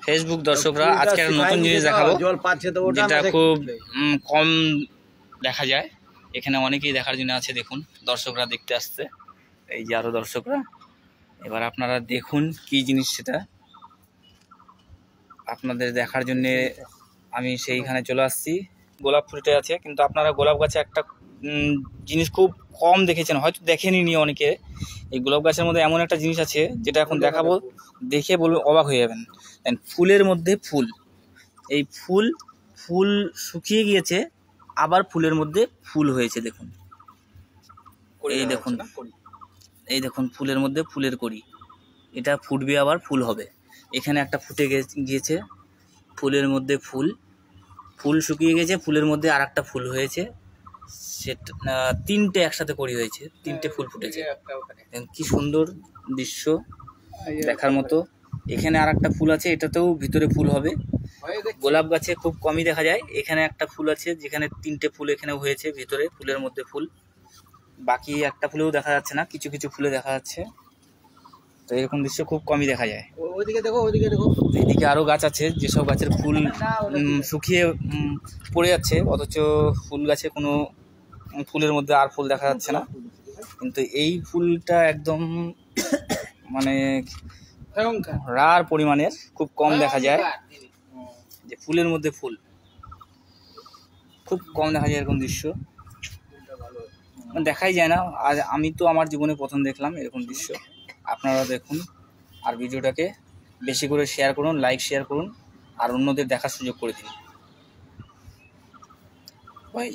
Facebook দর্শকরা, আজকে একটা নতুন জিনিস দেখাবো যেটা খুব কম দেখা যায়। এখানে অনেকেই দেখার জন্য আছে, দেখুন দর্শকরা দেখতে আসছে, এই যে আরো দর্শকরা। এবার আপনারা দেখুন কি জিনিস সেটা, আপনাদের দেখার জন্য আমি সেইখানে চলে আসছি। গোলাপ ফুটে আছে, কিন্তু আপনারা গোলাপ গাছে একটা জিনিস খুব কম দেখেছেন, হয়তো দেখেনি অনেকে। এই গোলাপ গাছের মধ্যে এমন একটা জিনিস আছে যেটা এখন দেখাবো, দেখে বলবেন, অবাক হয়ে যাবেন। ফুলের মধ্যে ফুল, এই ফুল ফুল শুকিয়ে গিয়েছে, আবার ফুলের মধ্যে ফুল হয়েছে। দেখুন, এই দেখুন, এই দেখুন ফুলের মধ্যে ফুলের কড়ি, এটা ফুটবে আবার ফুল হবে। এখানে একটা ফুটে গিয়েছে, ফুলের মধ্যে ফুল, ফুল শুকিয়ে গেছে, ফুলের মধ্যে আর একটা ফুল হয়েছে। সেটা তিনটে একসাথে করি হয়েছে, তিনটে ফুল ফুটেছে। কি সুন্দর দৃশ্য, দেখার মতো। এখানে আর একটা ফুল আছে, এটাতেও ভিতরে ফুল হবে। গোলাপ গাছে খুব কমই দেখা যায়। এখানে একটা ফুল আছে যেখানে তিনটে ফুল এখানে হয়েছে, ভিতরে ফুলের মধ্যে ফুল। বাকি একটা ফুলেও দেখা যাচ্ছে না, কিছু কিছু ফুলে দেখা যাচ্ছে। তো এরকম দৃশ্য খুব কমই দেখা যায়। ওইদিকে দেখো, ওইদিকে দেখো। এদিকে আরো গাছ আছে, যেসব গাছের ফুল শুকিয়ে পড়ে যাচ্ছে, অথচ ফুল গাছে কোনো ফুলের মধ্যে আর ফুল দেখা যাচ্ছে না। কিন্তু এই ফুলটা একদম মানে রার পরিমাণের, খুব কম দেখা যায় যে ফুলের মধ্যে ফুল, খুব কম দেখা যায় এরকম দৃশ্য, দেখাই যায় না। আর আমি তো আমার জীবনে প্রথম দেখলাম এরকম দৃশ্য। আপনারা দেখুন, আর ভিডিওটাকে বেশি করে শেয়ার করুন, লাইক শেয়ার করুন, আর অন্যদের দেখার সুযোগ করে দিন ভাই।